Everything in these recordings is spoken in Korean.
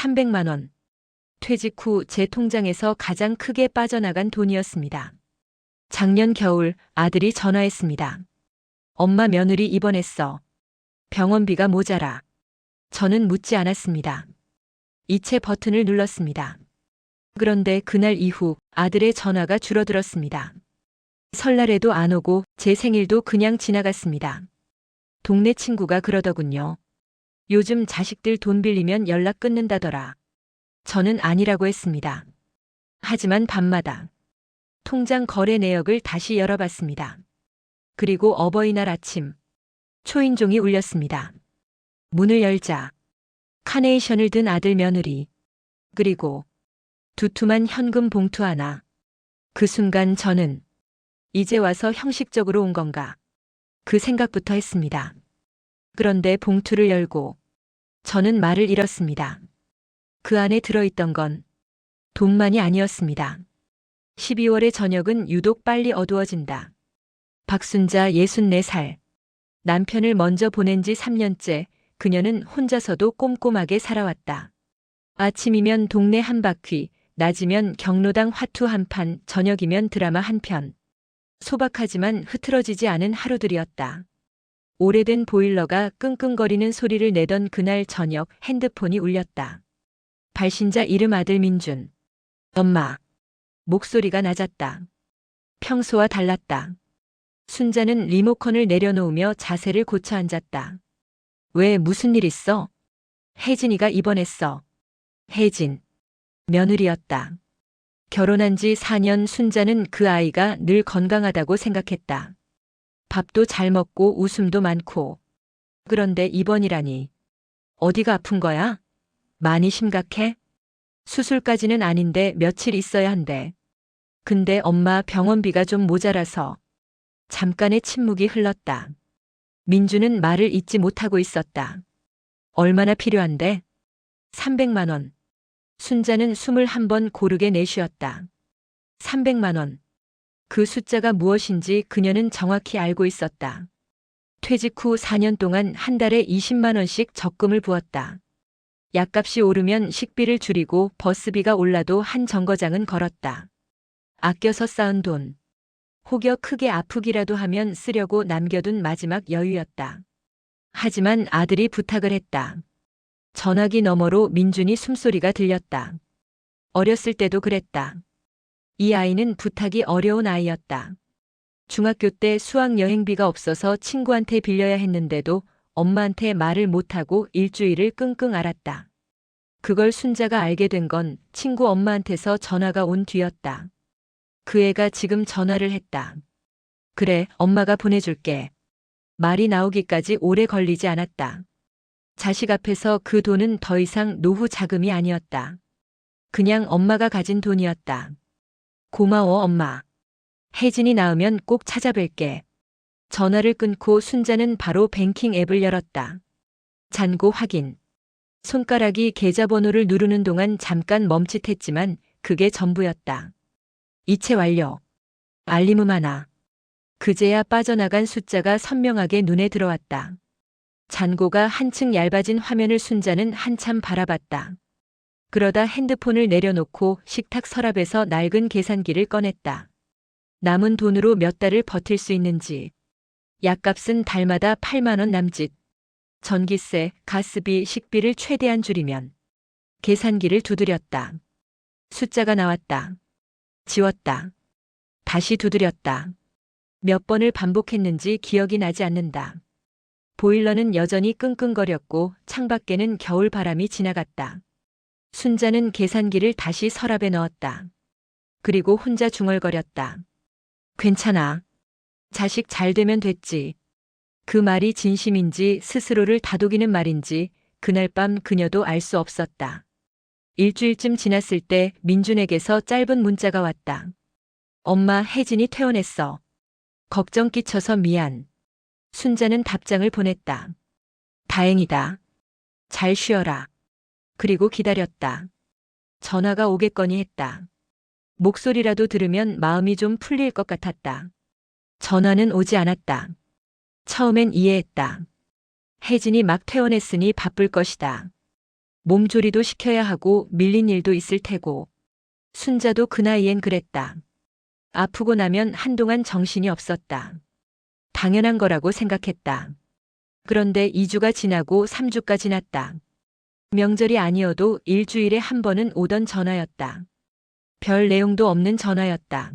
300만 원. 퇴직 후 제 통장에서 가장 크게 빠져나간 돈이었습니다. 작년 겨울 아들이 전화했습니다. 엄마 며느리 입원했어. 병원비가 모자라. 저는 묻지 않았습니다. 이체 버튼을 눌렀습니다. 그런데 그날 이후 아들의 전화가 줄어들었습니다. 설날에도 안 오고 제 생일도 그냥 지나갔습니다. 동네 친구가 그러더군요. 요즘 자식들 돈 빌리면 연락 끊는다더라. 저는 아니라고 했습니다. 하지만 밤마다 통장 거래 내역을 다시 열어봤습니다. 그리고 어버이날 아침 초인종이 울렸습니다. 문을 열자 카네이션을 든 아들 며느리, 그리고 두툼한 현금 봉투 하나. 그 순간 저는 이제 와서 형식적으로 온 건가? 그 생각부터 했습니다. 그런데 봉투를 열고 저는 말을 잃었습니다. 그 안에 들어있던 건 돈만이 아니었습니다. 12월의 저녁은 유독 빨리 어두워진다. 박순자 64살. 남편을 먼저 보낸 지 3년째 그녀는 혼자서도 꼼꼼하게 살아왔다. 아침이면 동네 한 바퀴, 낮이면 경로당 화투 한 판, 저녁이면 드라마 한 편. 소박하지만 흐트러지지 않은 하루들이었다. 오래된 보일러가 끙끙거리는 소리를 내던 그날 저녁 핸드폰이 울렸다. 발신자 이름 아들 민준. 엄마. 목소리가 낮았다. 평소와 달랐다. 순자는 리모컨을 내려놓으며 자세를 고쳐 앉았다. 왜 무슨 일 있어? 혜진이가 입원했어. 혜진. 며느리였다. 결혼한 지 4년 순자는 그 아이가 늘 건강하다고 생각했다. 밥도 잘 먹고 웃음도 많고. 그런데 입원이라니. 어디가 아픈 거야? 많이 심각해? 수술까지는 아닌데 며칠 있어야 한대. 근데 엄마 병원비가 좀 모자라서. 잠깐의 침묵이 흘렀다. 민주는 말을 잇지 못하고 있었다. 얼마나 필요한데? 300만 원. 순자는 숨을 한 번 고르게 내쉬었다. 300만 원. 그 숫자가 무엇인지 그녀는 정확히 알고 있었다. 퇴직 후 4년 동안 한 달에 20만 원씩 적금을 부었다. 약값이 오르면 식비를 줄이고 버스비가 올라도 한 정거장은 걸었다. 아껴서 쌓은 돈. 혹여 크게 아프기라도 하면 쓰려고 남겨둔 마지막 여유였다. 하지만 아들이 부탁을 했다. 전화기 너머로 민준이 숨소리가 들렸다. 어렸을 때도 그랬다. 이 아이는 부탁이 어려운 아이였다. 중학교 때 수학 여행비가 없어서 친구한테 빌려야 했는데도 엄마한테 말을 못하고 일주일을 끙끙 앓았다. 그걸 순자가 알게 된 건 친구 엄마한테서 전화가 온 뒤였다. 그 애가 지금 전화를 했다. 그래, 엄마가 보내줄게. 말이 나오기까지 오래 걸리지 않았다. 자식 앞에서 그 돈은 더 이상 노후 자금이 아니었다. 그냥 엄마가 가진 돈이었다. 고마워, 엄마. 혜진이 나으면 꼭 찾아뵐게. 전화를 끊고 순자는 바로 뱅킹 앱을 열었다. 잔고 확인. 손가락이 계좌번호를 누르는 동안 잠깐 멈칫했지만 그게 전부였다. 이체 완료. 알림음 하나. 그제야 빠져나간 숫자가 선명하게 눈에 들어왔다. 잔고가 한층 얇아진 화면을 순자는 한참 바라봤다. 그러다 핸드폰을 내려놓고 식탁 서랍에서 낡은 계산기를 꺼냈다. 남은 돈으로 몇 달을 버틸 수 있는지. 약값은 달마다 8만 원 남짓. 전기세, 가스비, 식비를 최대한 줄이면. 계산기를 두드렸다. 숫자가 나왔다. 지웠다. 다시 두드렸다. 몇 번을 반복했는지 기억이 나지 않는다. 보일러는 여전히 끙끙거렸고 창밖에는 겨울 바람이 지나갔다. 순자는 계산기를 다시 서랍에 넣었다. 그리고 혼자 중얼거렸다. 괜찮아. 자식 잘 되면 됐지. 그 말이 진심인지 스스로를 다독이는 말인지 그날 밤 그녀도 알 수 없었다. 일주일쯤 지났을 때 민준에게서 짧은 문자가 왔다. 엄마 혜진이 퇴원했어. 걱정 끼쳐서 미안. 순자는 답장을 보냈다. 다행이다. 잘 쉬어라. 그리고 기다렸다. 전화가 오겠거니 했다. 목소리라도 들으면 마음이 좀 풀릴 것 같았다. 전화는 오지 않았다. 처음엔 이해했다. 혜진이 막 퇴원했으니 바쁠 것이다. 몸조리도 시켜야 하고 밀린 일도 있을 테고. 순자도 그 나이엔 그랬다. 아프고 나면 한동안 정신이 없었다. 당연한 거라고 생각했다. 그런데 2주가 지나고 3주가 지났다. 명절이 아니어도 일주일에 한 번은 오던 전화였다. 별 내용도 없는 전화였다.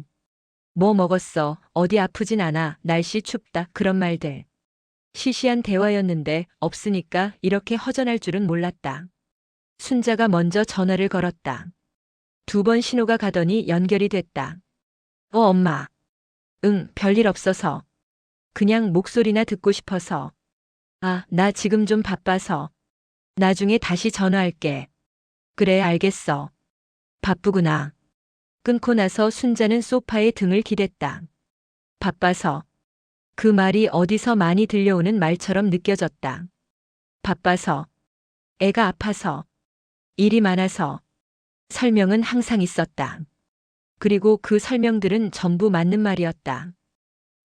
뭐 먹었어? 어디 아프진 않아? 날씨 춥다. 그런 말들. 시시한 대화였는데 없으니까 이렇게 허전할 줄은 몰랐다. 순자가 먼저 전화를 걸었다. 2번 신호가 가더니 연결이 됐다. 엄마. 응, 별일 없어서. 그냥 목소리나 듣고 싶어서. 아, 나 지금 좀 바빠서. 나중에 다시 전화할게. 그래, 알겠어. 바쁘구나. 끊고 나서 순자는 소파에 등을 기댔다. 바빠서. 그 말이 어디서 많이 들려오는 말처럼 느껴졌다. 바빠서. 애가 아파서. 일이 많아서. 설명은 항상 있었다. 그리고 그 설명들은 전부 맞는 말이었다.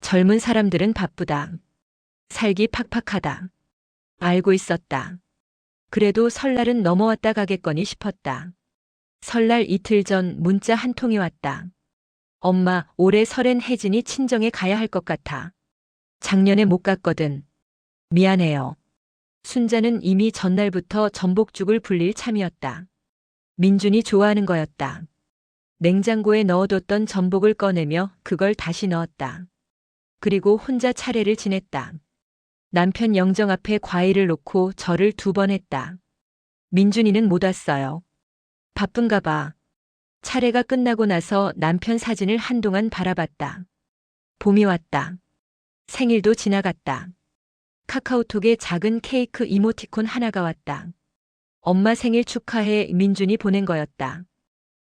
젊은 사람들은 바쁘다. 살기 팍팍하다. 알고 있었다. 그래도 설날은 넘어왔다 가겠거니 싶었다. 설날 이틀 전 문자 한 통이 왔다. 엄마, 올해 설엔 혜진이 친정에 가야 할 것 같아. 작년에 못 갔거든. 미안해요. 순자는 이미 전날부터 전복죽을 불릴 참이었다. 민준이 좋아하는 거였다. 냉장고에 넣어뒀던 전복을 꺼내며 그걸 다시 넣었다. 그리고 혼자 차례를 지냈다. 남편 영정 앞에 과일을 놓고 절을 2번 했다. 민준이는 못 왔어요. 바쁜가 봐. 차례가 끝나고 나서 남편 사진을 한동안 바라봤다. 봄이 왔다. 생일도 지나갔다. 카카오톡에 작은 케이크 이모티콘 하나가 왔다. 엄마 생일 축하해 민준이 보낸 거였다.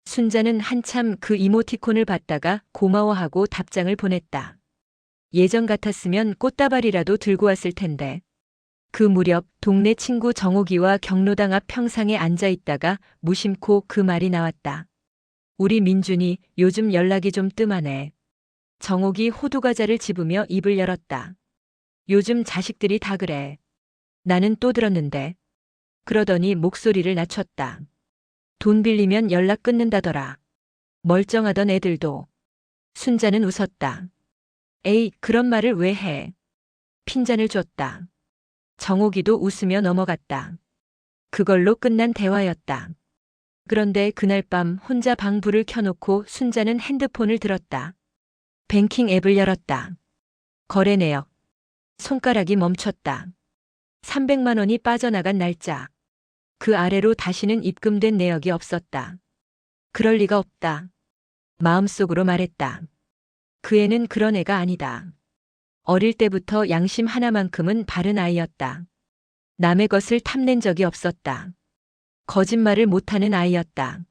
순자는 한참 그 이모티콘을 받다가 고마워하고 답장을 보냈다. 예전 같았으면 꽃다발이라도 들고 왔을 텐데. 그 무렵 동네 친구 정옥이와 경로당 앞 평상에 앉아 있다가 무심코 그 말이 나왔다. 우리 민준이 요즘 연락이 좀 뜸하네. 정옥이 호두과자를 집으며 입을 열었다. 요즘 자식들이 다 그래. 나는 또 들었는데. 그러더니 목소리를 낮췄다. 돈 빌리면 연락 끊는다더라. 멀쩡하던 애들도. 순자는 웃었다. 에이, 그런 말을 왜 해? 핀잔을 줬다. 정옥이도 웃으며 넘어갔다. 그걸로 끝난 대화였다. 그런데 그날 밤 혼자 방 불을 켜놓고 순자는 핸드폰을 들었다. 뱅킹 앱을 열었다. 거래 내역. 손가락이 멈췄다. 300만 원이 빠져나간 날짜. 그 아래로 다시는 입금된 내역이 없었다. 그럴 리가 없다. 마음속으로 말했다. 그 애는 그런 애가 아니다. 어릴 때부터 양심 하나만큼은 바른 아이였다. 남의 것을 탐낸 적이 없었다. 거짓말을 못하는 아이였다.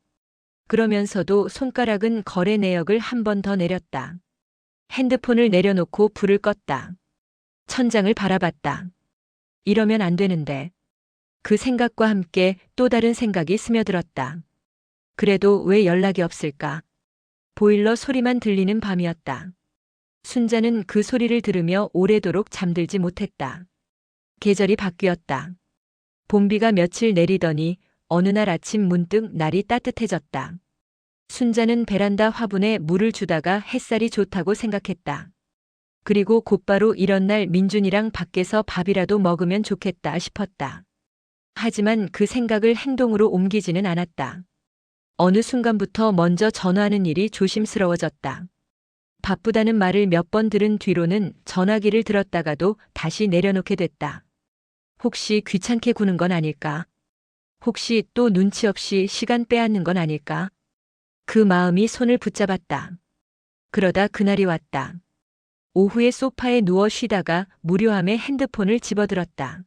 그러면서도 손가락은 거래 내역을 한 번 더 내렸다. 핸드폰을 내려놓고 불을 껐다. 천장을 바라봤다. 이러면 안 되는데. 그 생각과 함께 또 다른 생각이 스며들었다. 그래도 왜 연락이 없을까? 보일러 소리만 들리는 밤이었다. 순자는 그 소리를 들으며 오래도록 잠들지 못했다. 계절이 바뀌었다. 봄비가 며칠 내리더니 어느 날 아침 문득 날이 따뜻해졌다. 순자는 베란다 화분에 물을 주다가 햇살이 좋다고 생각했다. 그리고 곧바로 이런 날 민준이랑 밖에서 밥이라도 먹으면 좋겠다 싶었다. 하지만 그 생각을 행동으로 옮기지는 않았다. 어느 순간부터 먼저 전화하는 일이 조심스러워졌다. 바쁘다는 말을 몇 번 들은 뒤로는 전화기를 들었다가도 다시 내려놓게 됐다. 혹시 귀찮게 구는 건 아닐까? 혹시 또 눈치 없이 시간 빼앗는 건 아닐까? 그 마음이 손을 붙잡았다. 그러다 그날이 왔다. 오후에 소파에 누워 쉬다가 무료함에 핸드폰을 집어들었다.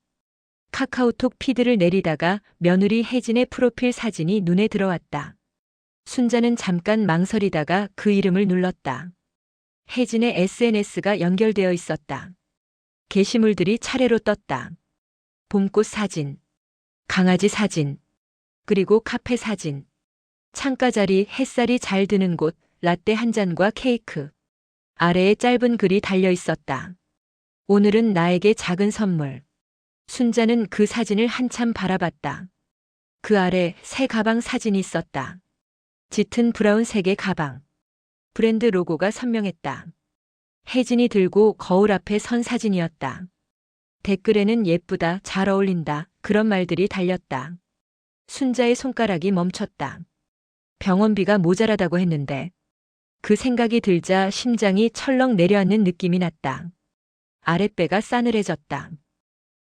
카카오톡 피드를 내리다가 며느리 혜진의 프로필 사진이 눈에 들어왔다. 순자는 잠깐 망설이다가 그 이름을 눌렀다. 혜진의 SNS가 연결되어 있었다. 게시물들이 차례로 떴다. 봄꽃 사진, 강아지 사진, 그리고 카페 사진, 창가 자리 햇살이 잘 드는 곳, 라떼 한 잔과 케이크. 아래에 짧은 글이 달려 있었다. 오늘은 나에게 작은 선물. 순자는 그 사진을 한참 바라봤다. 그 아래 새 가방 사진이 있었다. 짙은 브라운색의 가방. 브랜드 로고가 선명했다. 혜진이 들고 거울 앞에 선 사진이었다. 댓글에는 예쁘다, 잘 어울린다, 그런 말들이 달렸다. 순자의 손가락이 멈췄다. 병원비가 모자라다고 했는데 그 생각이 들자 심장이 철렁 내려앉는 느낌이 났다. 아랫배가 싸늘해졌다.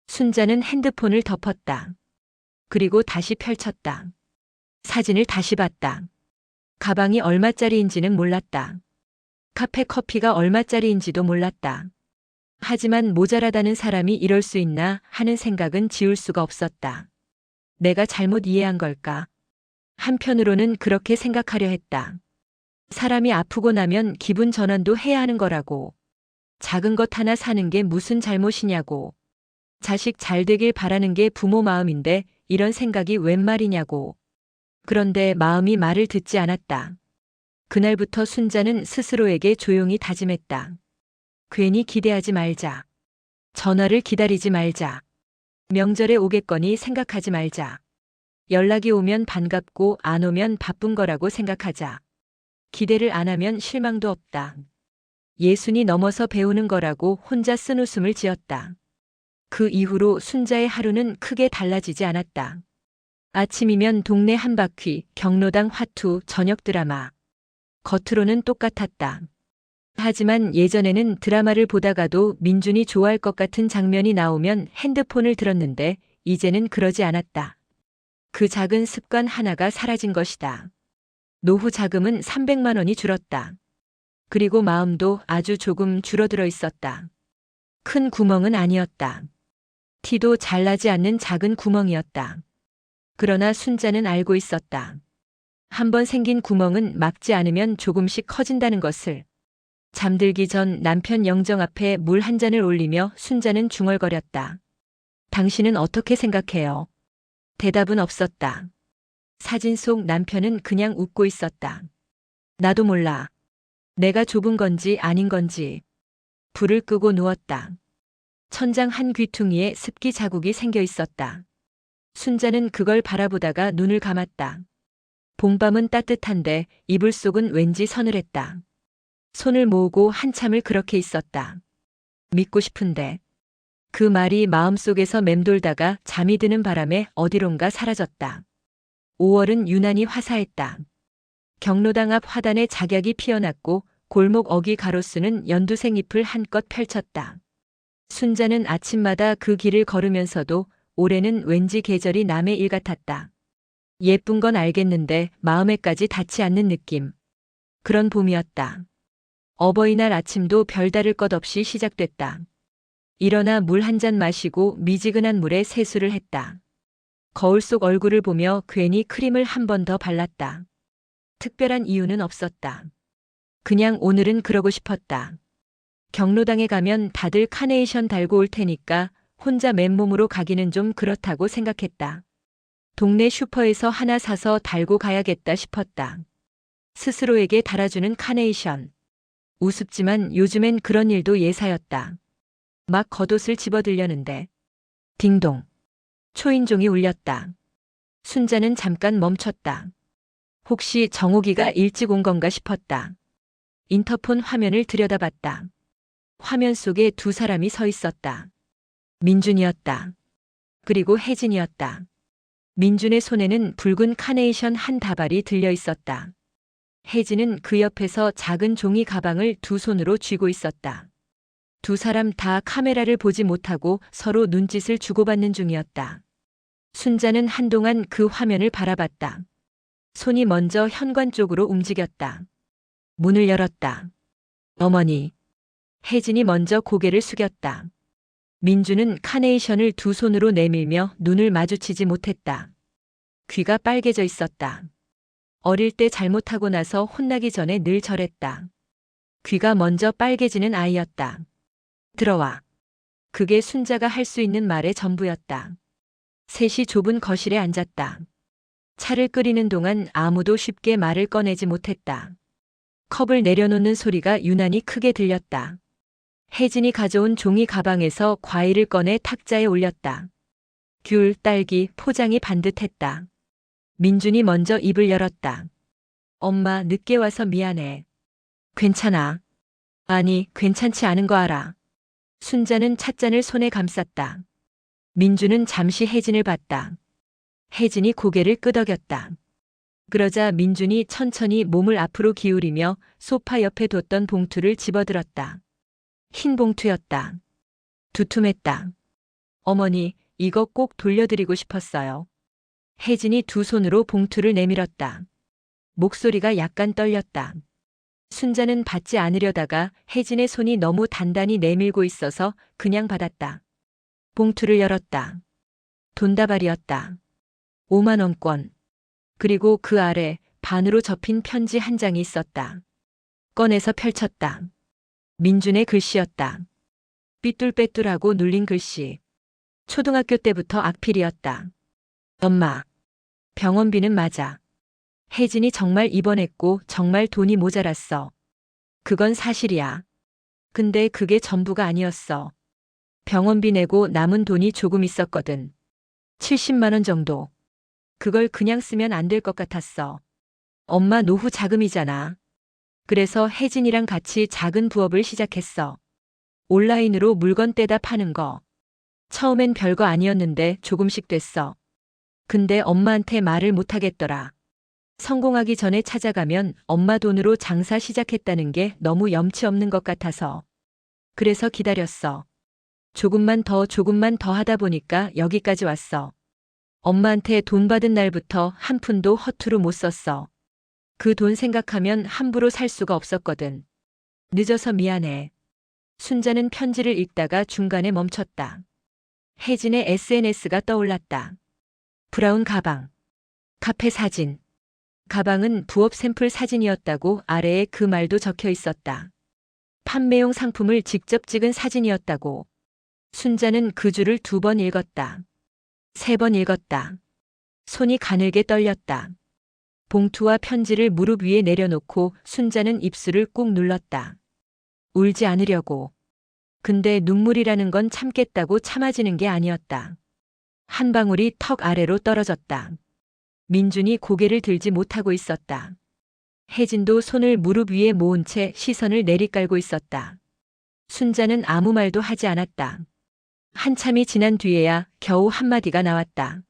순자는 핸드폰을 덮었다. 그리고 다시 펼쳤다. 사진을 다시 봤다. 가방이 얼마짜리인지는 몰랐다. 카페 커피가 얼마짜리인지도 몰랐다. 하지만 모자라다는 사람이 이럴 수 있나 하는 생각은 지울 수가 없었다. 내가 잘못 이해한 걸까? 한편으로는 그렇게 생각하려 했다. 사람이 아프고 나면 기분 전환도 해야 하는 거라고. 작은 것 하나 사는 게 무슨 잘못이냐고. 자식 잘 되길 바라는 게 부모 마음인데 이런 생각이 웬 말이냐고. 그런데 마음이 말을 듣지 않았다. 그날부터 순자는 스스로에게 조용히 다짐했다. 괜히 기대하지 말자. 전화를 기다리지 말자. 명절에 오겠거니 생각하지 말자. 연락이 오면 반갑고 안 오면 바쁜 거라고 생각하자. 기대를 안 하면 실망도 없다. 예순이 넘어서 배우는 거라고 혼자 쓴웃음을 지었다. 그 이후로 순자의 하루는 크게 달라지지 않았다. 아침이면 동네 한바퀴, 경로당 화투, 저녁 드라마. 겉으로는 똑같았다. 하지만 예전에는 드라마를 보다가도 민준이 좋아할 것 같은 장면이 나오면 핸드폰을 들었는데 이제는 그러지 않았다. 그 작은 습관 하나가 사라진 것이다. 노후 자금은 300만 원이 줄었다. 그리고 마음도 아주 조금 줄어들어 있었다. 큰 구멍은 아니었다. 티도 잘 나지 않는 작은 구멍이었다. 그러나 순자는 알고 있었다. 한번 생긴 구멍은 막지 않으면 조금씩 커진다는 것을. 잠들기 전 남편 영정 앞에 물 한 잔을 올리며 순자는 중얼거렸다. 당신은 어떻게 생각해요? 대답은 없었다. 사진 속 남편은 그냥 웃고 있었다. 나도 몰라. 내가 좁은 건지 아닌 건지. 불을 끄고 누웠다. 천장 한 귀퉁이에 습기 자국이 생겨 있었다. 순자는 그걸 바라보다가 눈을 감았다. 봄밤은 따뜻한데 이불 속은 왠지 서늘했다. 손을 모으고 한참을 그렇게 있었다. 믿고 싶은데. 그 말이 마음속에서 맴돌다가 잠이 드는 바람에 어디론가 사라졌다. 5월은 유난히 화사했다. 경로당 앞 화단에 작약이 피어났고 골목 어귀 가로수는 연두색 잎을 한껏 펼쳤다. 순자는 아침마다 그 길을 걸으면서도 올해는 왠지 계절이 남의 일 같았다. 예쁜 건 알겠는데 마음에까지 닿지 않는 느낌. 그런 봄이었다. 어버이날 아침도 별다를 것 없이 시작됐다. 일어나 물 한 잔 마시고 미지근한 물에 세수를 했다. 거울 속 얼굴을 보며 괜히 크림을 한 번 더 발랐다. 특별한 이유는 없었다. 그냥 오늘은 그러고 싶었다. 경로당에 가면 다들 카네이션 달고 올 테니까 혼자 맨몸으로 가기는 좀 그렇다고 생각했다. 동네 슈퍼에서 하나 사서 달고 가야겠다 싶었다. 스스로에게 달아주는 카네이션. 우습지만 요즘엔 그런 일도 예사였다. 막 겉옷을 집어들려는데 딩동. 초인종이 울렸다. 순자는 잠깐 멈췄다. 혹시 정옥이가 일찍 온 건가 싶었다. 인터폰 화면을 들여다봤다. 화면 속에 두 사람이 서 있었다. 민준이었다. 그리고 혜진이었다. 민준의 손에는 붉은 카네이션 한 다발이 들려 있었다. 혜진은 그 옆에서 작은 종이 가방을 두 손으로 쥐고 있었다. 두 사람 다 카메라를 보지 못하고 서로 눈짓을 주고받는 중이었다. 순자는 한동안 그 화면을 바라봤다. 손이 먼저 현관 쪽으로 움직였다. 문을 열었다. 어머니. 혜진이 먼저 고개를 숙였다. 민주는 카네이션을 두 손으로 내밀며 눈을 마주치지 못했다. 귀가 빨개져 있었다. 어릴 때 잘못하고 나서 혼나기 전에 늘 저랬다. 귀가 먼저 빨개지는 아이였다. 들어와. 그게 순자가 할 수 있는 말의 전부였다. 셋이 좁은 거실에 앉았다. 차를 끓이는 동안 아무도 쉽게 말을 꺼내지 못했다. 컵을 내려놓는 소리가 유난히 크게 들렸다. 혜진이 가져온 종이 가방에서 과일을 꺼내 탁자에 올렸다. 귤, 딸기, 포장이 반듯했다. 민준이 먼저 입을 열었다. 엄마, 늦게 와서 미안해. 괜찮아. 아니, 괜찮지 않은 거 알아. 순자는 찻잔을 손에 감쌌다. 민준은 잠시 혜진을 봤다. 혜진이 고개를 끄덕였다. 그러자 민준이 천천히 몸을 앞으로 기울이며 소파 옆에 뒀던 봉투를 집어들었다. 흰 봉투였다. 두툼했다. 어머니, 이거 꼭 돌려드리고 싶었어요. 혜진이 두 손으로 봉투를 내밀었다. 목소리가 약간 떨렸다. 순자는 받지 않으려다가 혜진의 손이 너무 단단히 내밀고 있어서 그냥 받았다. 봉투를 열었다. 돈다발이었다. 5만 원권. 그리고 그 아래 반으로 접힌 편지 한 장이 있었다. 꺼내서 펼쳤다. 민준의 글씨였다. 삐뚤빼뚤하고 눌린 글씨. 초등학교 때부터 악필이었다. 엄마, 병원비는 맞아. 혜진이 정말 입원했고 정말 돈이 모자랐어. 그건 사실이야. 근데 그게 전부가 아니었어. 병원비 내고 남은 돈이 조금 있었거든. 70만 원 정도. 그걸 그냥 쓰면 안 될 것 같았어. 엄마 노후 자금이잖아. 그래서 혜진이랑 같이 작은 부업을 시작했어. 온라인으로 물건 떼다 파는 거. 처음엔 별거 아니었는데 조금씩 됐어. 근데 엄마한테 말을 못 하겠더라. 성공하기 전에 찾아가면 엄마 돈으로 장사 시작했다는 게 너무 염치 없는 것 같아서. 그래서 기다렸어. 조금만 더 하다 보니까 여기까지 왔어. 엄마한테 돈 받은 날부터 한 푼도 허투루 못 썼어. 그 돈 생각하면 함부로 살 수가 없었거든. 늦어서 미안해. 순자는 편지를 읽다가 중간에 멈췄다. 혜진의 SNS가 떠올랐다. 브라운 가방. 카페 사진. 가방은 부업 샘플 사진이었다고 아래에 그 말도 적혀 있었다. 판매용 상품을 직접 찍은 사진이었다고. 순자는 그 줄을 2번 읽었다. 3번 읽었다. 손이 가늘게 떨렸다. 봉투와 편지를 무릎 위에 내려놓고 순자는 입술을 꾹 눌렀다. 울지 않으려고. 근데 눈물이라는 건 참겠다고 참아지는 게 아니었다. 한 방울이 턱 아래로 떨어졌다. 민준이 고개를 들지 못하고 있었다. 혜진도 손을 무릎 위에 모은 채 시선을 내리깔고 있었다. 순자는 아무 말도 하지 않았다. 한참이 지난 뒤에야 겨우 한마디가 나왔다.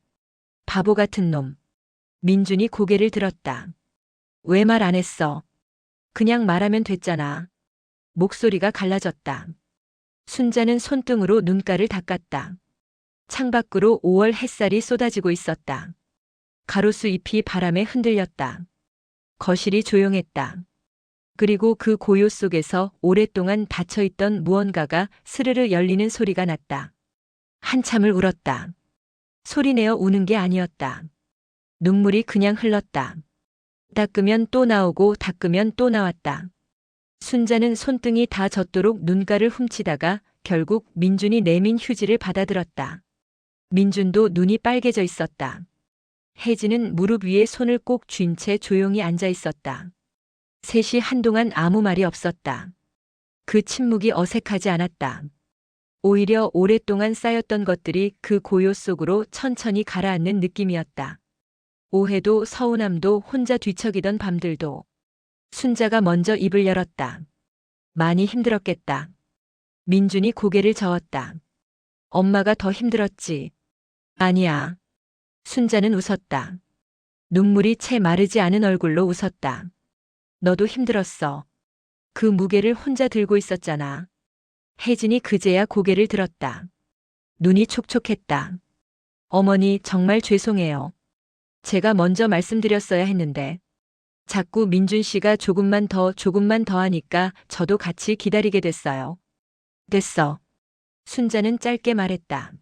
바보 같은 놈. 민준이 고개를 들었다. 왜 말 안 했어? 그냥 말하면 됐잖아. 목소리가 갈라졌다. 순자는 손등으로 눈가를 닦았다. 창밖으로 5월 햇살이 쏟아지고 있었다. 가로수 잎이 바람에 흔들렸다. 거실이 조용했다. 그리고 그 고요 속에서 오랫동안 닫혀있던 무언가가 스르르 열리는 소리가 났다. 한참을 울었다. 소리내어 우는 게 아니었다. 눈물이 그냥 흘렀다. 닦으면 또 나오고 닦으면 또 나왔다. 순자는 손등이 다 젖도록 눈가를 훔치다가 결국 민준이 내민 휴지를 받아들었다. 민준도 눈이 빨개져 있었다. 혜진은 무릎 위에 손을 꼭 쥔 채 조용히 앉아 있었다. 셋이 한동안 아무 말이 없었다. 그 침묵이 어색하지 않았다. 오히려 오랫동안 쌓였던 것들이 그 고요 속으로 천천히 가라앉는 느낌이었다. 오해도 서운함도 혼자 뒤척이던 밤들도. 순자가 먼저 입을 열었다. 많이 힘들었겠다. 민준이 고개를 저었다. 엄마가 더 힘들었지. 아니야. 순자는 웃었다. 눈물이 채 마르지 않은 얼굴로 웃었다. 너도 힘들었어. 그 무게를 혼자 들고 있었잖아. 혜진이 그제야 고개를 들었다. 눈이 촉촉했다. 어머니, 정말 죄송해요. 제가 먼저 말씀드렸어야 했는데. 자꾸 민준 씨가 조금만 더 하니까 저도 같이 기다리게 됐어요. 됐어. 순자는 짧게 말했다.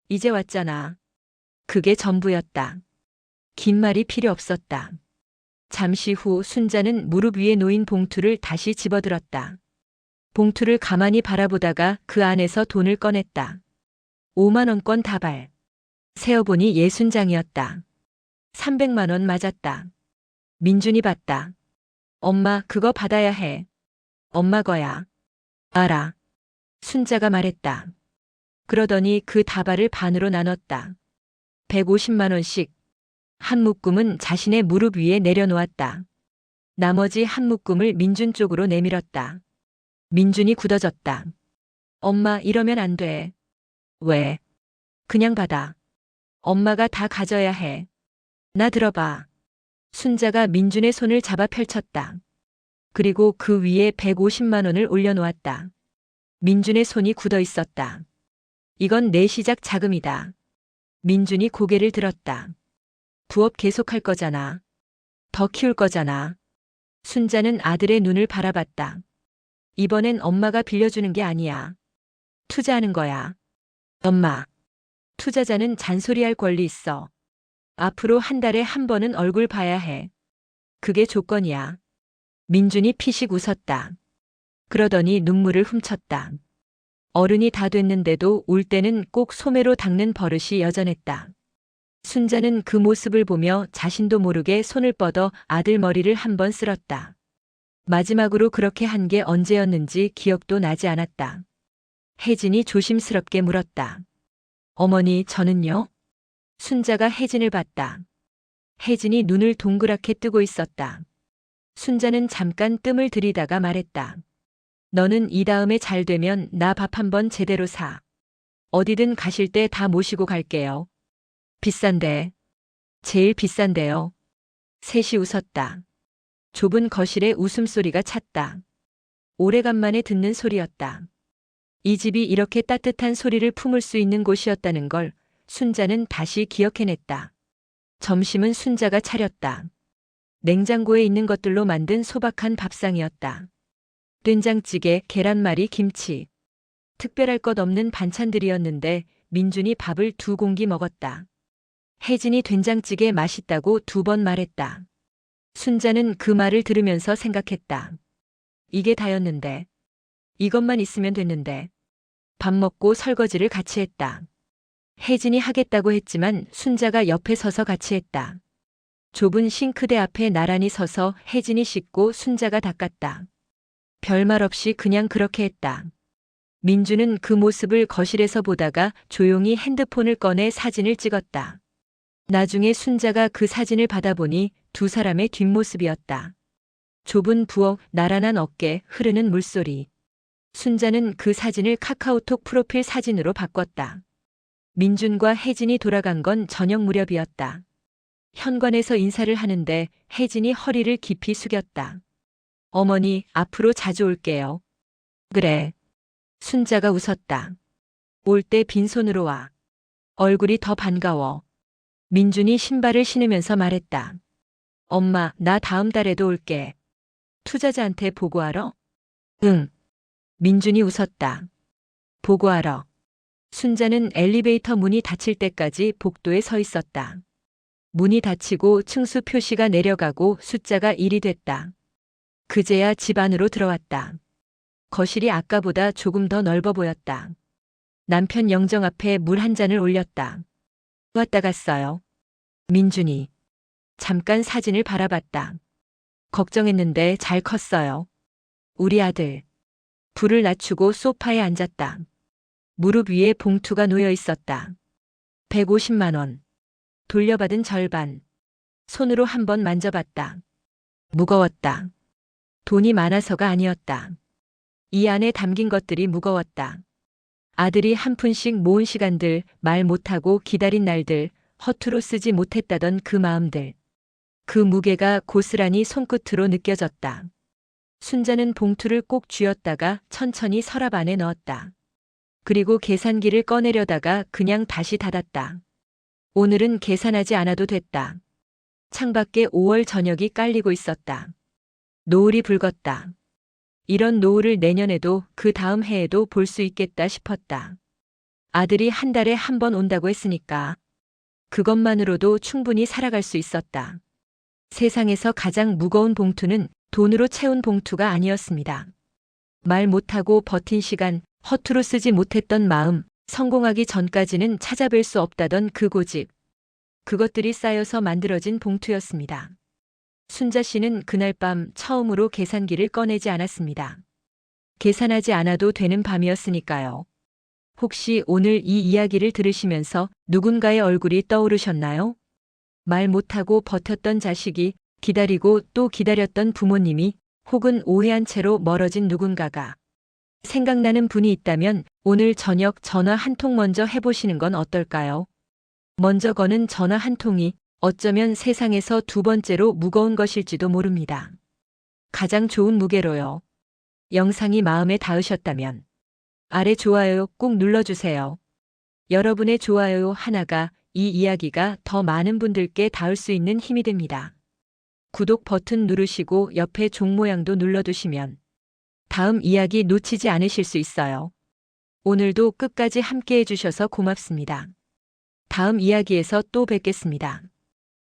이제 왔잖아. 그게 전부였다. 긴 말이 필요 없었다. 잠시 후 순자는 무릎 위에 놓인 봉투를 다시 집어들었다. 봉투를 가만히 바라보다가 그 안에서 돈을 꺼냈다. 5만 원권 다발. 세어보니 60장이었다. 300만 원 맞았다. 민준이 봤다. 엄마, 그거 받아야 해. 엄마 거야. 알아. 순자가 말했다. 그러더니 그 다발을 반으로 나눴다. 150만 원씩. 한 묶음은 자신의 무릎 위에 내려놓았다. 나머지 한 묶음을 민준 쪽으로 내밀었다. 민준이 굳어졌다. 엄마, 이러면 안 돼. 왜? 그냥 받아. 엄마가 다 가져야 해. 나 들어봐. 순자가 민준의 손을 잡아 펼쳤다. 그리고 그 위에 150만 원을 올려놓았다. 민준의 손이 굳어 있었다. 이건 내 시작 자금이다. 민준이 고개를 들었다. 부업 계속할 거잖아. 더 키울 거잖아. 순자는 아들의 눈을 바라봤다. 이번엔 엄마가 빌려주는 게 아니야. 투자하는 거야. 엄마. 투자자는 잔소리할 권리 있어. 앞으로 한 달에 한 번은 얼굴 봐야 해. 그게 조건이야. 민준이 피식 웃었다. 그러더니 눈물을 훔쳤다. 어른이 다 됐는데도 울 때는 꼭 소매로 닦는 버릇이 여전했다. 순자는 그 모습을 보며 자신도 모르게 손을 뻗어 아들 머리를 한번 쓸었다. 마지막으로 그렇게 한 게 언제였는지 기억도 나지 않았다. 혜진이 조심스럽게 물었다. 어머니, 저는요? 순자가 혜진을 봤다. 혜진이 눈을 동그랗게 뜨고 있었다. 순자는 잠깐 뜸을 들이다가 말했다. 너는 이 다음에 잘 되면 나 밥 한번 제대로 사. 어디든 가실 때 다 모시고 갈게요. 비싼데. 제일 비싼데요. 셋이 웃었다. 좁은 거실에 웃음소리가 찼다. 오래간만에 듣는 소리였다. 이 집이 이렇게 따뜻한 소리를 품을 수 있는 곳이었다는 걸 순자는 다시 기억해냈다. 점심은 순자가 차렸다. 냉장고에 있는 것들로 만든 소박한 밥상이었다. 된장찌개, 계란말이, 김치. 특별할 것 없는 반찬들이었는데 민준이 밥을 2공기 먹었다. 혜진이 된장찌개 맛있다고 2번 말했다. 순자는 그 말을 들으면서 생각했다. 이게 다였는데. 이것만 있으면 됐는데. 밥 먹고 설거지를 같이 했다. 혜진이 하겠다고 했지만 순자가 옆에 서서 같이 했다. 좁은 싱크대 앞에 나란히 서서 혜진이 씻고 순자가 닦았다. 별말 없이 그냥 그렇게 했다. 민주는 그 모습을 거실에서 보다가 조용히 핸드폰을 꺼내 사진을 찍었다. 나중에 순자가 그 사진을 받아보니 두 사람의 뒷모습이었다. 좁은 부엌, 나란한 어깨, 흐르는 물소리. 순자는 그 사진을 카카오톡 프로필 사진으로 바꿨다. 민준과 혜진이 돌아간 건 저녁 무렵이었다. 현관에서 인사를 하는데 혜진이 허리를 깊이 숙였다. 어머니, 앞으로 자주 올게요. 그래. 순자가 웃었다. 올 때 빈손으로 와. 얼굴이 더 반가워. 민준이 신발을 신으면서 말했다. 엄마, 나 다음 달에도 올게. 투자자한테 보고하러? 응. 민준이 웃었다. 보고하러. 순자는 엘리베이터 문이 닫힐 때까지 복도에 서 있었다. 문이 닫히고 층수 표시가 내려가고 숫자가 1이 됐다. 그제야 집 안으로 들어왔다. 거실이 아까보다 조금 더 넓어 보였다. 남편 영정 앞에 물 한 잔을 올렸다. 왔다 갔어요. 민준이. 잠깐 사진을 바라봤다. 걱정했는데 잘 컸어요. 우리 아들. 불을 낮추고 소파에 앉았다. 무릎 위에 봉투가 놓여 있었다. 150만 원. 돌려받은 절반. 손으로 한번 만져봤다. 무거웠다. 돈이 많아서가 아니었다. 이 안에 담긴 것들이 무거웠다. 아들이 한 푼씩 모은 시간들, 말 못하고 기다린 날들, 허투루 쓰지 못했다던 그 마음들. 그 무게가 고스란히 손끝으로 느껴졌다. 순자는 봉투를 꼭 쥐었다가 천천히 서랍 안에 넣었다. 그리고 계산기를 꺼내려다가 그냥 다시 닫았다. 오늘은 계산하지 않아도 됐다. 창밖에 5월 저녁이 깔리고 있었다. 노을이 붉었다. 이런 노을을 내년에도 그 다음 해에도 볼 수 있겠다 싶었다. 아들이 한 달에 한 번 온다고 했으니까 그것만으로도 충분히 살아갈 수 있었다. 세상에서 가장 무거운 봉투는 돈으로 채운 봉투가 아니었습니다. 말 못하고 버틴 시간, 허투루 쓰지 못했던 마음, 성공하기 전까지는 찾아뵐 수 없다던 그 고집. 그것들이 쌓여서 만들어진 봉투였습니다. 순자 씨는 그날 밤 처음으로 계산기를 꺼내지 않았습니다. 계산하지 않아도 되는 밤이었으니까요. 혹시 오늘 이 이야기를 들으시면서 누군가의 얼굴이 떠오르셨나요? 말 못하고 버텼던 자식이, 기다리고 또 기다렸던 부모님이, 혹은 오해한 채로 멀어진 누군가가 생각나는 분이 있다면 오늘 저녁 전화 한 통 먼저 해보시는 건 어떨까요? 먼저 거는 전화 한 통이 어쩌면 세상에서 두 번째로 무거운 것일지도 모릅니다. 가장 좋은 무게로요. 영상이 마음에 닿으셨다면 아래 좋아요 꼭 눌러주세요. 여러분의 좋아요 하나가 이 이야기가 더 많은 분들께 닿을 수 있는 힘이 됩니다. 구독 버튼 누르시고 옆에 종 모양도 눌러두시면 다음 이야기 놓치지 않으실 수 있어요. 오늘도 끝까지 함께 해주셔서 고맙습니다. 다음 이야기에서 또 뵙겠습니다.